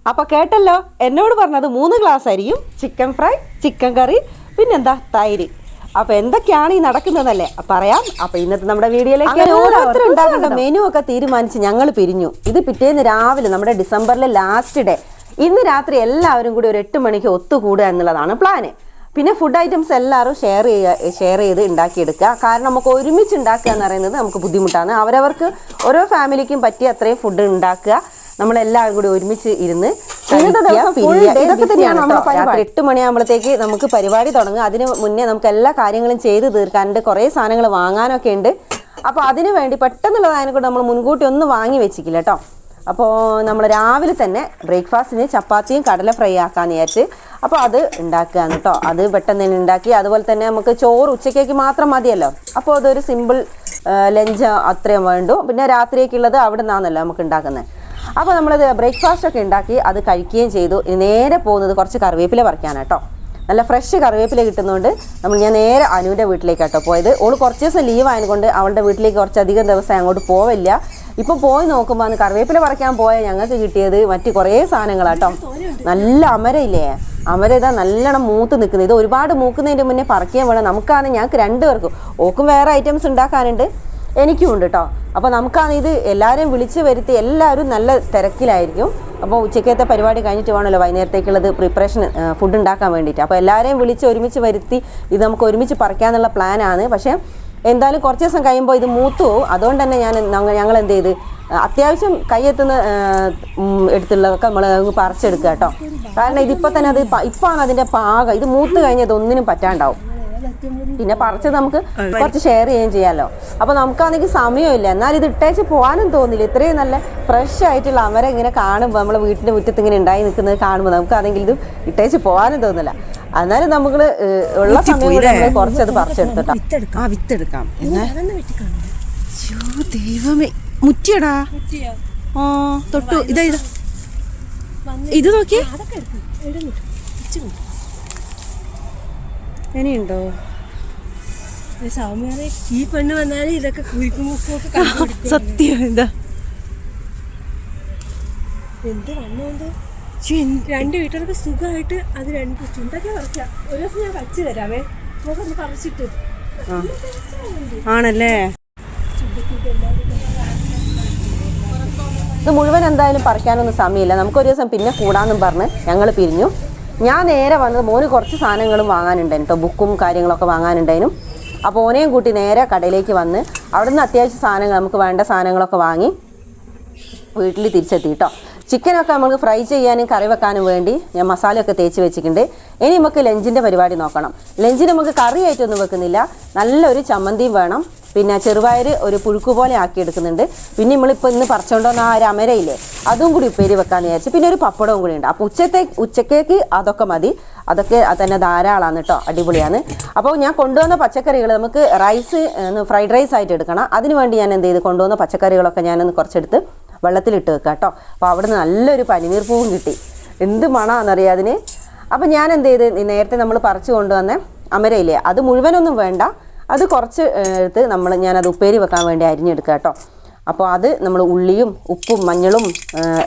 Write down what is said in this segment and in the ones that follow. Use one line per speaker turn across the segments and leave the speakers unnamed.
അപ്പൊ കേട്ടല്ലോ, എന്നോട് പറഞ്ഞത് 3 ഗ്ലാസ് അരിയും ചിക്കൻ ഫ്രൈ, ചിക്കൻ കറി, പിന്നെന്താ തൈര്. അപ്പൊ എന്തൊക്കെയാണ് ഈ നടക്കുന്നതല്ലേ പറയാം. അപ്പൊ ഇന്നത്തെ നമ്മുടെ വീഡിയോയിലേക്ക് ഓരോരുത്തർ ഉണ്ടാക്കേണ്ട മെനു ഒക്കെ തീരുമാനിച്ച് ഞങ്ങൾ പിരിഞ്ഞു. ഇത് പിറ്റേന്ന് രാവിലെ നമ്മുടെ ഡിസംബറിലെ ലാസ്റ്റ് ഡേ, ഇന്ന് രാത്രി എല്ലാവരും കൂടി ഒരു 8 മണിക്ക് ഒത്തുകൂടുക എന്നുള്ളതാണ് പ്ലാന്. പിന്നെ ഫുഡ് ഐറ്റംസ് എല്ലാവരും ഷെയർ ചെയ്ത് ഉണ്ടാക്കിയെടുക്കുക. കാരണം നമുക്ക് ഒരുമിച്ച് ഉണ്ടാക്കുക എന്ന് പറയുന്നത് നമുക്ക് ബുദ്ധിമുട്ടാണ്. അവരവർക്ക് ഓരോ ഫാമിലിക്കും പറ്റിയ അത്രയും ഫുഡ് ഉണ്ടാക്കുക, നമ്മളെല്ലാവരും കൂടി ഒരുമിച്ച് ഇരുന്ന് ഇതൊക്കെ തന്നെയാണ് രാത്രി 8 മണിയാകുമ്പോഴത്തേക്ക് നമുക്ക് പരിപാടി തുടങ്ങുക. അതിന് മുന്നേ നമുക്ക് എല്ലാ കാര്യങ്ങളും ചെയ്ത് തീർക്കാനുണ്ട്, കുറേ സാധനങ്ങൾ വാങ്ങാനൊക്കെ ഉണ്ട്. അപ്പോൾ അതിന് വേണ്ടി പെട്ടെന്നുള്ളതായതിനെ കൊണ്ട് നമ്മൾ മുൻകൂട്ടി ഒന്നും വാങ്ങി വെച്ചിട്ടില്ല കേട്ടോ. അപ്പോൾ നമ്മൾ രാവിലെ തന്നെ ബ്രേക്ക്ഫാസ്റ്റിന് ചപ്പാത്തിയും കടല ഫ്രൈ ആക്കാമെന്ന് വിചാരിച്ച് അപ്പോൾ അത് ഉണ്ടാക്കുകയാണ് കേട്ടോ. അത് പെട്ടെന്ന് തന്നെ ഉണ്ടാക്കി. അതുപോലെ തന്നെ നമുക്ക് ചോറ് ഉച്ചക്കേക്ക് മാത്രം മതിയല്ലോ, അപ്പോൾ അതൊരു സിമ്പിൾ ലഞ്ച് അത്രയും വേണ്ടു. പിന്നെ രാത്രിയേക്കുള്ളത് അവിടെ നിന്നാണല്ലോ നമുക്ക് ഉണ്ടാക്കുന്നത്. അപ്പോൾ നമ്മളത് ബ്രേക്ക്ഫാസ്റ്റൊക്കെ ഉണ്ടാക്കി അത് കഴിക്കുകയും ചെയ്തു. ഇനി നേരെ പോകുന്നത് കുറച്ച് കറിവേപ്പില പറിക്കാനാണ് കേട്ടോ. നല്ല ഫ്രഷ് കറിവേപ്പില കിട്ടുന്നതുകൊണ്ട് ഞാൻ നേരെ അനുവിൻ്റെ വീട്ടിലേക്കാട്ടോ പോയത്. ഓൾ കുറച്ച് ദിവസം ലീവ് ആയതുകൊണ്ട് അവളുടെ വീട്ടിലേക്ക് കുറച്ചധികം ദിവസം അങ്ങോട്ട് പോവില്ല. ഇപ്പം പോയി നോക്കുമ്പോൾ അന്ന് കറിവേപ്പില പറിക്കാൻ പോയാൽ ഞങ്ങൾക്ക് കിട്ടിയത് മറ്റ് കുറേ സാധനങ്ങളാട്ടോ. നല്ല അമരയില്ലേ, അമര ഇതാ നല്ലോണം മൂത്ത് നിൽക്കുന്നത്. ഇത് ഒരുപാട് മൂക്കുന്നതിൻ്റെ മുന്നേ പറിക്കാൻ വേണം. ഞങ്ങൾക്ക് 2 പേർക്കും, ഓക്കും വേറെ ഐറ്റംസ് ഉണ്ടാക്കാനുണ്ട്, എനിക്കും ഉണ്ട് കേട്ടോ. അപ്പോൾ നമുക്കാണ് ഇത് എല്ലാവരെയും വിളിച്ച് വരുത്തി, എല്ലാവരും നല്ല തിരക്കിലായിരിക്കും. അപ്പോൾ ഉച്ചക്കത്തെ പരിപാടി കഴിഞ്ഞിട്ട് വേണമല്ലോ വൈകുന്നേരത്തേക്കുള്ളത് പ്രിപ്പറേഷൻ ഫുഡ് ഉണ്ടാക്കാൻ വേണ്ടിയിട്ട്. അപ്പോൾ എല്ലാവരെയും വിളിച്ച് ഒരുമിച്ച് വരുത്തി ഇത് നമുക്ക് ഒരുമിച്ച് പറിക്കാനുള്ള പ്ലാനാണ്. പക്ഷേ എന്തായാലും കുറച്ച് ദിവസം കഴിയുമ്പോൾ ഇത് മൂത്തു പോകും. അതുകൊണ്ട് തന്നെ ഞങ്ങൾ എന്ത് ചെയ്ത് അത്യാവശ്യം കൈയെത്തുന്ന എടുത്തുള്ളതൊക്കെ നമ്മൾ പറിച്ചെടുക്കുക കേട്ടോ. കാരണം ഇതിപ്പോൾ തന്നെ ഇപ്പോഴാണ് അതിൻ്റെ പാകം. ഇത് മൂത്ത് കഴിഞ്ഞത് ഒന്നിനും പറ്റാണ്ടാവും. പിന്നെ പറിച്ചത് നമുക്ക് കുറച്ച് ഷെയർ ചെയ്യുകയും ചെയ്യാമല്ലോ. അപ്പോൾ നമുക്കാണെങ്കിൽ സമയമില്ല, എന്നാൽ ഇത് ഇട്ടേച്ച് പോകാനും തോന്നില്ല. ഇത്രയും നല്ല ഫ്രഷ് ആയിട്ടുള്ള അമര ഇങ്ങനെ കാണുമ്പോൾ നമ്മളെ വീട്ടിൻ്റെ മുറ്റത്ത് ഇങ്ങനെ ഉണ്ടായി നിൽക്കുന്നത് കാണുമ്പോൾ നമുക്കാണെങ്കിൽ ഇത് ഇട്ടേച്ച് പോകാനും തോന്നില്ല. എന്നാലും നമുക്ക് ഉള്ള സമയം കുറച്ചത് പറിച്ചെടുത്തിട്ടാ വിത്തെടുക്കാം. ദൈവമേ, മുറ്റിയടാ. ആ തൊട്ടു. ഇതാ ഇത് നോക്കിയേ, ഇനിയുണ്ടോ?
ഈ പെണ്ണ് വന്നാലും ഇതൊക്കെ
സത്യം. എന്താ
എന്ത് വന്നോണ്ട് 2 വീട്ടുകാർക്ക് സുഖമായിട്ട് അത് 2 ചുണ്ടൊക്കെ പറിക്കാം. ഒരു ദിവസം ഞാൻ വച്ച് തരാമേ, നമുക്കൊന്ന് പറിച്ചിട്ട്.
ആണല്ലേ, ഇത് മുഴുവൻ എന്തായാലും പറിക്കാനൊന്നും സമയമില്ല. നമുക്കൊരു ദിവസം പിന്നെ കൂടാമെന്നും പറഞ്ഞ് ഞങ്ങൾ പിരിഞ്ഞു. ഞാൻ നേരെ വന്നത് മോന് കുറച്ച് സാധനങ്ങളും വാങ്ങാനുണ്ടായിരുന്നു കേട്ടോ, ബുക്കും കാര്യങ്ങളൊക്കെ വാങ്ങാനുണ്ടായിരുന്നു. അപ്പോൾ ഓനെയും കൂട്ടി നേരെ കടയിലേക്ക് വന്ന് അവിടെ നിന്ന് അത്യാവശ്യം സാധനങ്ങൾ നമുക്ക് വേണ്ട സാധനങ്ങളൊക്കെ വാങ്ങി വീട്ടിൽ തിരിച്ചെത്തി കേട്ടോ. ചിക്കനൊക്കെ നമുക്ക് ഫ്രൈ ചെയ്യാനും കറി വെക്കാനും വേണ്ടി ഞാൻ മസാലയൊക്കെ തേച്ച് വെച്ചിട്ടുണ്ട്. ഇനി നമുക്ക് ലഞ്ചിൻ്റെ പരിപാടി നോക്കണം. ലഞ്ചിന് നമുക്ക് കറി ആയിട്ടൊന്നും വെക്കുന്നില്ല, നല്ലൊരു ചമ്മന്തിയും വേണം. പിന്നെ ചെറുപയർ ഒരു പുഴുക്ക് പോലെ ആക്കി എടുക്കുന്നുണ്ട്. പിന്നെ നമ്മളിപ്പോൾ ഇന്ന് പറിച്ചുകൊണ്ടുവന്ന ആ ഒരു അമരയില്ലേ, അതും കൂടി ഉപ്പേരി വെക്കാമെന്ന് വിചാരിച്ചു. പിന്നെ ഒരു പപ്പടവും കൂടി ഉണ്ട്. അപ്പോൾ ഉച്ചക്കേക്ക് അതൊക്കെ മതി, അതൊക്കെ തന്നെ ധാരാളമാണ് കേട്ടോ, അടിപൊളിയാണ്. അപ്പോൾ ഞാൻ കൊണ്ടുവന്ന പച്ചക്കറികൾ നമുക്ക് ഫ്രൈഡ് റൈസ് ആയിട്ട് എടുക്കണം. അതിന് വേണ്ടി ഞാൻ എന്ത് ചെയ്ത് കൊണ്ടുവന്ന പച്ചക്കറികളൊക്കെ ഞാനൊന്ന് കുറച്ചെടുത്ത് വെള്ളത്തിലിട്ട് വെക്കാം കേട്ടോ. അപ്പോൾ അവിടെ നിന്ന് നല്ലൊരു പനിനീർ പൂവും കിട്ടി. എന്ത് മണമാണെന്നറിയാം അതിന്. അപ്പോൾ ഞാൻ എന്ത് ചെയ്ത് നേരത്തെ നമ്മൾ പറിച്ചു കൊണ്ടുവന്ന അമരയില്ലേ, അത് മുഴുവനൊന്നും വേണ്ട, അത് കുറച്ച് എടുത്ത് ഞാനത് ഉപ്പേരി വെക്കാൻ വേണ്ടി അരിഞ്ഞെടുക്കുക കേട്ടോ. അപ്പോൾ അത് നമ്മൾ ഉള്ളിയും ഉപ്പും മഞ്ഞളും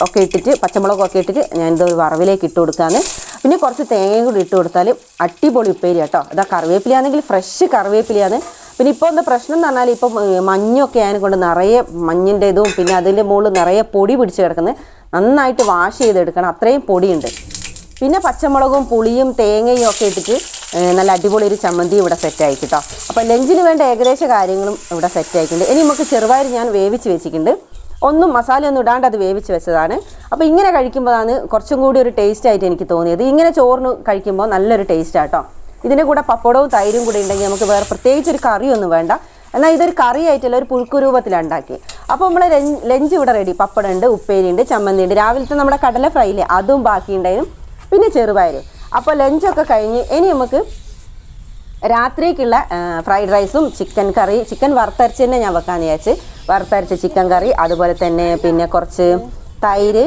ഒക്കെ ഇട്ടിട്ട് പച്ചമുളകും ഒക്കെ ഇട്ടിട്ട് ഞാനിത് വറവിലേക്ക് ഇട്ട് കൊടുക്കാമെന്ന്. പിന്നെ കുറച്ച് തേങ്ങയും കൂടി ഇട്ട് കൊടുത്താൽ അടിപൊളി ഉപ്പേരി കേട്ടോ. അതാ കറിവേപ്പിലയാണെങ്കിൽ ഫ്രഷ് കറിവേപ്പിലയാണ്. പിന്നെ ഇപ്പോൾ എന്താ പ്രശ്നം എന്ന് പറഞ്ഞാൽ ഇപ്പം മഞ്ഞൊക്കെ ആയതുകൊണ്ട് നിറയെ മഞ്ഞിൻ്റെ ഇതും പിന്നെ അതിൻ്റെ മുകളിൽ നിറയെ പൊടി പിടിച്ച് കിടക്കുന്നത്, നന്നായിട്ട് വാഷ് ചെയ്തെടുക്കണം, അത്രയും പൊടിയുണ്ട്. പിന്നെ പച്ചമുളകും പുളിയും തേങ്ങയും ഒക്കെ ഇട്ടിട്ട് നല്ല അടിപൊളി ഒരു ചമ്മന്തി ഇവിടെ സെറ്റായി കേട്ടോ. അപ്പോൾ ലഞ്ചിന് വേണ്ട ഏകദേശ കാര്യങ്ങളും ഇവിടെ സെറ്റായിട്ടുണ്ട്. ഇനി നമുക്ക് ചെറുപയർ ഞാൻ വേവിച്ച് വെച്ചിട്ടുണ്ട്, മസാലയൊന്നും ഇടാണ്ട് അത് വേവിച്ച് വെച്ചതാണ്. അപ്പോൾ ഇങ്ങനെ കഴിക്കുമ്പോഴാണ് കുറച്ചും കൂടി ഒരു ടേസ്റ്റ് ആയിട്ട് എനിക്ക് തോന്നിയത്. ഇങ്ങനെ ചോറിന് കഴിക്കുമ്പോൾ നല്ലൊരു ടേസ്റ്റാണ് കേട്ടോ. ഇതിൻ്റെ കൂടെ പപ്പടവും തൈരും കൂടി ഉണ്ടെങ്കിൽ നമുക്ക് വേറെ പ്രത്യേകിച്ച് ഒരു കറിയൊന്നും വേണ്ട. എന്നാൽ ഇതൊരു കറി ആയിട്ടല്ല, ഒരു പുഴുക്ക് രൂപത്തിലാണ് ഉണ്ടാക്കി. അപ്പോൾ നമ്മൾ ലഞ്ച് ഇവിടെ റെഡി. പപ്പടം ഉണ്ട്, ഉപ്പേരി ഉണ്ട്, ചമ്മന്തി ഉണ്ട്, രാവിലത്തെ നമ്മുടെ കടല ഫ്രൈയില്ലേ അതും ബാക്കിയുണ്ടായിരുന്നു, പിന്നെ ചെറുപയർ. അപ്പോൾ ലഞ്ചൊക്കെ കഴിഞ്ഞ് ഇനി നമുക്ക് രാത്രിക്കുള്ള ഫ്രൈഡ് റൈസും ചിക്കൻ കറി, ചിക്കൻ വറുത്തരച്ച് തന്നെ ഞാൻ വെക്കാമെന്ന് വിചാരിച്ച് വറുത്തരച്ച ചിക്കൻ കറി, അതുപോലെ തന്നെ പിന്നെ കുറച്ച് തൈര്,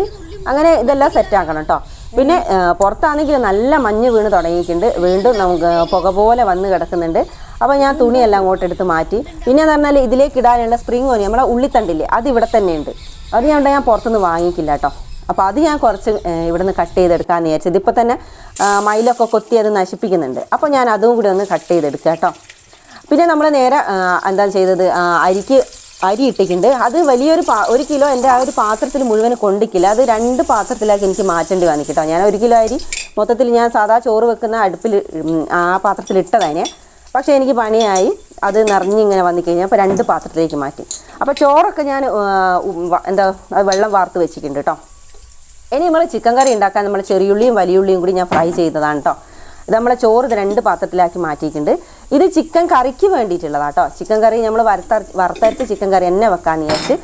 അങ്ങനെ ഇതെല്ലാം സെറ്റാക്കണം കേട്ടോ. പിന്നെ പുറത്താണെങ്കിൽ നല്ല മഞ്ഞ് വീണ് തുടങ്ങിയിട്ടുണ്ട്, വീണ്ടും നമുക്ക് പുക പോലെ വന്ന് കിടക്കുന്നുണ്ട്. അപ്പോൾ ഞാൻ തുണിയെല്ലാം അങ്ങോട്ടെടുത്ത് മാറ്റി. പിന്നെ എന്ന് പറഞ്ഞാൽ ഇതിലേക്ക് ഇടാനുള്ള സ്പ്രിംഗ് ഓനിയൻ, നമ്മളെ ഉള്ളിത്തണ്ടില്ലേ, അത് ഇവിടെ തന്നെ ഉണ്ട്. അതുകൊണ്ട് ഞാൻ പുറത്തുനിന്ന് വാങ്ങിക്കില്ല കേട്ടോ. അപ്പോൾ അത് ഞാൻ കുറച്ച് ഇവിടുന്ന് കട്ട് ചെയ്തെടുക്കാമെന്ന് വിചാരിച്ചത്. ഇപ്പോൾ തന്നെ മയിലൊക്കെ കൊത്തി അത് നശിപ്പിക്കുന്നുണ്ട്. അപ്പോൾ ഞാൻ അതും കൂടി ഒന്ന് കട്ട് ചെയ്തെടുക്കുക കേട്ടോ. പിന്നെ നമ്മൾ നേരെ എന്താണ് ചെയ്തത്, അരി ഇട്ടിട്ടുണ്ട്. അത് വലിയൊരു 1 കിലോ എൻ്റെ ആ ഒരു പാത്രത്തിൽ മുഴുവൻ കൊണ്ടിക്കില്ല, അത് 2 പാത്രത്തിലാക്കി എനിക്ക് മാറ്റേണ്ടി വന്നു കേട്ടോ. ഞാൻ 1 കിലോ അരി മൊത്തത്തിൽ ഞാൻ സാധാ ചോറ് വെക്കുന്ന അടുപ്പിൽ ആ പാത്രത്തിൽ ഇട്ടതിനെ, പക്ഷേ എനിക്ക് പണിയായി അത് നിറഞ്ഞിങ്ങനെ വന്നു കഴിഞ്ഞാൽ അപ്പോൾ 2 പാത്രത്തിലേക്ക് മാറ്റി. അപ്പോൾ ചോറൊക്കെ ഞാൻ വെള്ളം വാർത്ത് വെച്ചിട്ടുണ്ട് കേട്ടോ. ഇനി നമ്മൾ ചിക്കൻ കറി ഉണ്ടാക്കാൻ നമ്മൾ ചെറിയുള്ളിയും വലിയുള്ളിയും കൂടി ഞാൻ ഫ്രൈ ചെയ്തതാണ് കേട്ടോ. ഇത് നമ്മളെ ചോറ് 2 പാത്രത്തിലാക്കി മാറ്റിയിട്ടുണ്ട്. ഇത് ചിക്കൻ കറിക്ക് വേണ്ടിയിട്ടുള്ളതാണ് കേട്ടോ. ചിക്കൻ കറി നമ്മൾ വറുത്തരച്ച് ചിക്കൻ കറി തന്നെ വെക്കാമെന്ന് വിചാരിച്ച്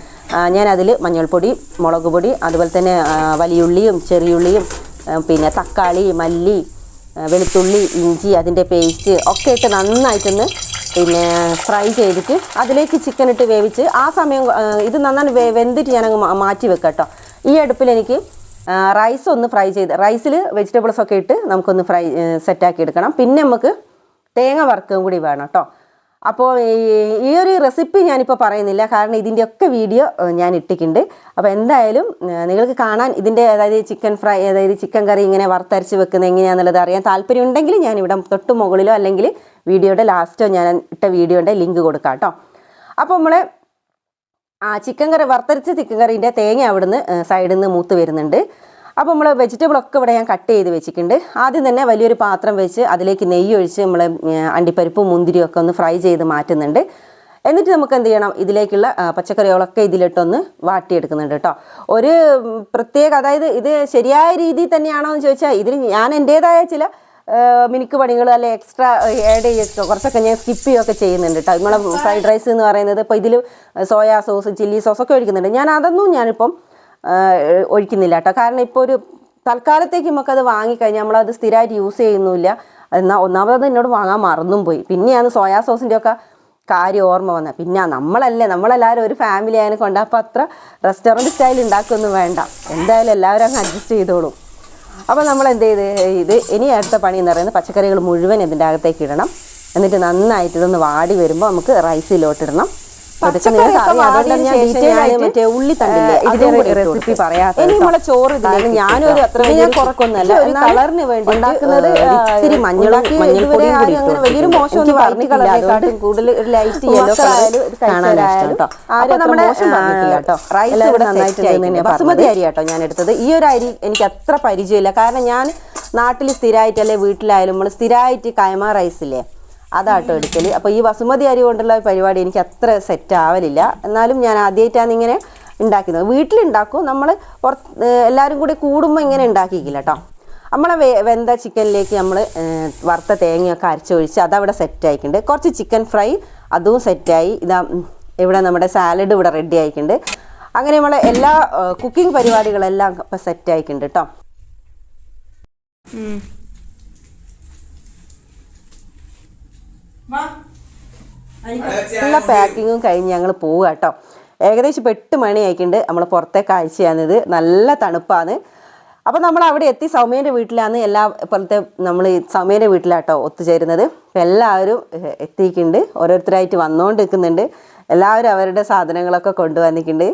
ഞാൻ അതിൽ മഞ്ഞൾപ്പൊടി, മുളക് പൊടി, അതുപോലെ തന്നെ വലിയുള്ളിയും ചെറിയുള്ളിയും പിന്നെ തക്കാളി, മല്ലി, വെളുത്തുള്ളി, ഇഞ്ചി, അതിൻ്റെ പേസ്റ്റ് ഒക്കെ ഇട്ട് നന്നായിട്ടൊന്ന് പിന്നെ ഫ്രൈ ചെയ്തിട്ട് അതിലേക്ക് ചിക്കൻ ഇട്ട് വേവിച്ച് ആ സമയം ഇത് നന്നായി വെന്തിട്ട് ഞാനങ്ങ് മാറ്റി വെക്കാം കേട്ടോ. ഈ അടുപ്പിൽ എനിക്ക് റൈസ് ഒന്ന് ഫ്രൈ ചെയ്ത് റൈസിൽ വെജിറ്റബിൾസൊക്കെ ഇട്ട് നമുക്കൊന്ന് സെറ്റാക്കി എടുക്കണം. പിന്നെ നമുക്ക് തേങ്ങ വറുക്കുകയും കൂടി വേണം കേട്ടോ. അപ്പോൾ ഈ ഒരു റെസിപ്പി ഞാനിപ്പോൾ പറയുന്നില്ല, കാരണം ഇതിൻ്റെയൊക്കെ വീഡിയോ ഞാൻ ഇട്ടിട്ടുണ്ട്. അപ്പോൾ എന്തായാലും നിങ്ങൾക്ക് കാണാൻ ഇതിൻ്റെ അതായത് ചിക്കൻ ഫ്രൈ, അതായത് ചിക്കൻ കറി ഇങ്ങനെ വറുത്തരച്ച് വെക്കുന്നത് എങ്ങനെയാണെന്നുള്ളത് അറിയാൻ താല്പര്യം ഉണ്ടെങ്കിൽ ഞാനിവിടെ തൊട്ട് മുകളിലോ അല്ലെങ്കിൽ വീഡിയോയുടെ ലാസ്റ്റോ ഞാൻ ഇട്ട വീഡിയോയുടെ ലിങ്ക് കൊടുക്കാം കേട്ടോ. അപ്പോൾ നമ്മൾ ചിക്കൻ കറി വറുത്തരച്ച ചിക്കൻ കറീൻ്റെ തേങ്ങ അവിടുന്ന് സൈഡിൽ നിന്ന് മൂത്ത് വരുന്നുണ്ട്. അപ്പോൾ നമ്മൾ വെജിറ്റബിളൊക്കെ ഇവിടെ ഞാൻ കട്ട് ചെയ്ത് വെച്ചിട്ടുണ്ട്. ആദ്യം തന്നെ വലിയൊരു പാത്രം വെച്ച് അതിലേക്ക് നെയ്യ് ഒഴിച്ച് നമ്മൾ അണ്ടിപ്പരിപ്പും മുന്തിരിയും ഒക്കെ ഒന്ന് ഫ്രൈ ചെയ്ത് മാറ്റുന്നുണ്ട്. എന്നിട്ട് നമുക്ക് എന്ത് ചെയ്യണം, ഇതിലേക്കുള്ള പച്ചക്കറികളൊക്കെ ഇതിലിട്ടൊന്ന് വാട്ടിയെടുക്കുന്നുണ്ട് കേട്ടോ. ഒരു പ്രത്യേക, അതായത് ഇത് ശരിയായ രീതിയിൽ തന്നെയാണോ എന്ന് ചോദിച്ചാൽ ഇതിൽ ഞാൻ എൻ്റേതായ ചില മിനുക്ക് പണികൾ അല്ലെ എക്സ്ട്രാ ആഡ് ചെയ്യുക, കുറച്ചൊക്കെ ഞാൻ സ്കിപ്പ് ചെയ്യുകയൊക്കെ ചെയ്യുന്നുണ്ട് കേട്ടോ. നമ്മളെ ഫ്രൈഡ് റൈസ് എന്ന് പറയുന്നത് ഇപ്പോൾ ഇതിൽ സോയാ സോസ്, ചില്ലി സോസൊക്കെ ഒഴിക്കുന്നുണ്ട്. അതൊന്നും ഞാനിപ്പം ഒഴിക്കുന്നില്ല കേട്ടോ. കാരണം ഇപ്പോൾ ഒരു തൽക്കാലത്തേക്ക് നമുക്കത് വാങ്ങിക്കഴിഞ്ഞാൽ നമ്മളത് സ്ഥിരമായിട്ട് യൂസ് ചെയ്യുന്നില്ല. എന്നാൽ ഒന്നാമത് എന്നോട് വാങ്ങാൻ മറന്നും പോയി. പിന്നെയാണ് സോയാ സോസിൻ്റെ ഒക്കെ കാര്യം ഓർമ്മ വന്നത്. പിന്നെ നമ്മളെല്ലാവരും ഒരു ഫാമിലി ആയതിനെ കൊണ്ട് അപ്പോൾ അത്ര റെസ്റ്റോറൻറ്റ് സ്റ്റൈൽ ഉണ്ടാക്കുകയൊന്നും വേണ്ട, എന്തായാലും എല്ലാവരും അങ്ങ് അഡ്ജസ്റ്റ് ചെയ്തോളും. അപ്പോൾ നമ്മൾ എന്ത് ചെയ്ത് ഇത് ഇനി അടുത്ത പണി എന്ന് പറയുന്നത് പച്ചക്കറികൾ മുഴുവൻ ഇതിൻ്റെ അകത്തേക്ക് ഇടണം. എന്നിട്ട് നന്നായിട്ട് ഇതൊന്ന് വാടി വരുമ്പോൾ നമുക്ക് റൈസിലോട്ടിടണം. റെസിപ്പി പറയാത്ത ചോറ് ഞാനൊരു അത്ര കുറക്കൊന്നുമല്ല, കളറിന് വേണ്ടി ഉണ്ടാക്കുന്നത്. ഇത്തിരി വലിയൊരു മോശമൊന്നും പറഞ്ഞിട്ടില്ല, കൂടുതൽ ലൈറ്റ് യെല്ലോ കാണാനായിട്ടോ. അപ്പൊ നമ്മുടെ റൈസ് ഇവിടെ നന്നായിട്ട് ബസുമതി അരി കേട്ടോ ഞാൻ എടുത്തത്. ഈ ഒരു അരി എനിക്ക് അത്ര പരിചയമില്ല, കാരണം ഞാൻ നാട്ടിൽ സ്ഥിരമായിട്ട് അല്ലെ വീട്ടിലായാലും നമ്മൾ സ്ഥിരമായിട്ട് കൈമ റൈസില്ലേ അതാട്ടോ എടുക്കൽ. അപ്പോൾ ഈ ബസുമതി അരി കൊണ്ടുള്ള പരിപാടി എനിക്ക് അത്ര സെറ്റ് ആവലില്ല. എന്നാലും ഞാൻ ആദ്യമായിട്ടാണ് ഇങ്ങനെ ഉണ്ടാക്കുന്നത്. വീട്ടിലുണ്ടാക്കും, നമ്മൾ എല്ലാവരും കൂടി കൂടുമ്പോൾ ഇങ്ങനെ ഉണ്ടാക്കിക്കില്ല കേട്ടോ. നമ്മളെ വെന്ത ചിക്കനിലേക്ക് നമ്മൾ വറുത്ത തേങ്ങയൊക്കെ അരച്ചൊഴിച്ച് അതവിടെ സെറ്റായിട്ടുണ്ട്. കുറച്ച് ചിക്കൻ ഫ്രൈ അതും സെറ്റായി. ഇവിടെ നമ്മുടെ സാലഡ് ഇവിടെ റെഡി ആയിട്ടുണ്ട്. അങ്ങനെ നമ്മളെ എല്ലാ കുക്കിംഗ് പരിപാടികളെല്ലാം ഇപ്പം സെറ്റായിട്ടുണ്ട് കേട്ടോ. എല്ലാ പാക്കിങ്ങും കഴിഞ്ഞ് ഞങ്ങൾ പോവുക കേട്ടോ. ഏകദേശം 8 മണി ആയിട്ടുണ്ട്. നമ്മൾ പുറത്തെ കാഴ്ചയാണിത്, നല്ല തണുപ്പാണ്. അപ്പോൾ നമ്മൾ അവിടെ എത്തി സൗമ്യൻ്റെ വീട്ടിലാണ്. പോലത്തെ നമ്മൾ സൗമ്യൻ്റെ വീട്ടിലാട്ടോ ഒത്തുചേരുന്നത്. അപ്പോൾ എല്ലാവരും എത്തിയിട്ടുണ്ട്, ഓരോരുത്തരായിട്ട് വന്നുകൊണ്ടിരിക്കുന്നുണ്ട്. എല്ലാവരും അവരുടെ സാധനങ്ങളൊക്കെ കൊണ്ടുവന്നിട്ടുണ്ട്.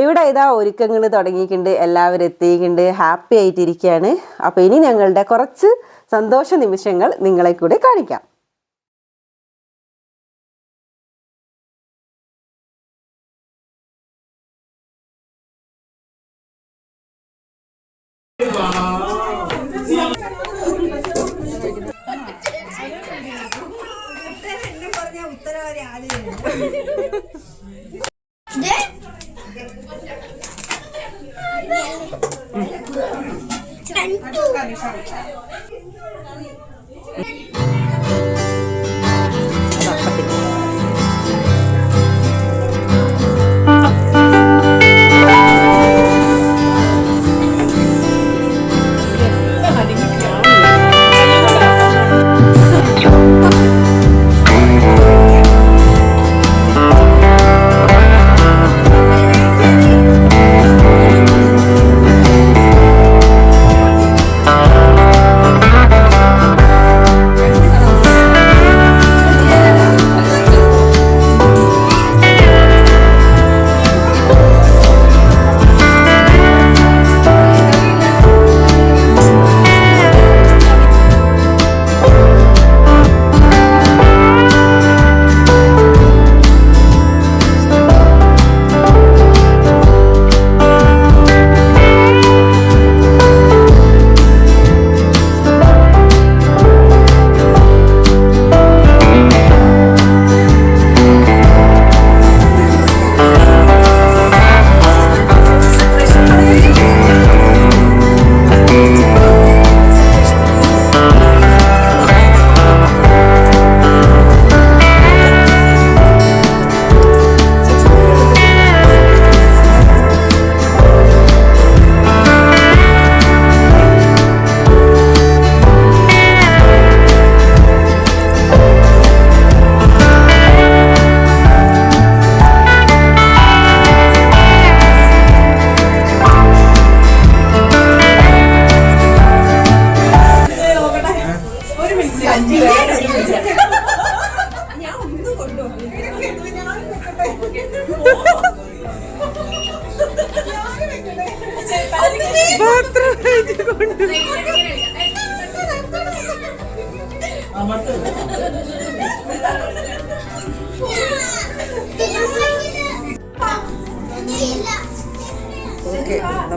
ഇവിടെ ഒരുക്കങ്ങൾ തുടങ്ങിയിട്ടുണ്ട്, എല്ലാവരും എത്തിയിട്ടുണ്ട്, ഹാപ്പി ആയിട്ടിരിക്കുകയാണ്. അപ്പോൾ ഇനി ഞങ്ങളുടെ കുറച്ച് സന്തോഷ നിമിഷങ്ങൾ നിങ്ങളെ കൂടെ കാണിക്കാം.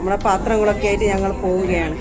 നമ്മുടെ പാത്രങ്ങളൊക്കെ ആയിട്ട് ഞങ്ങൾ പോവുകയാണ്.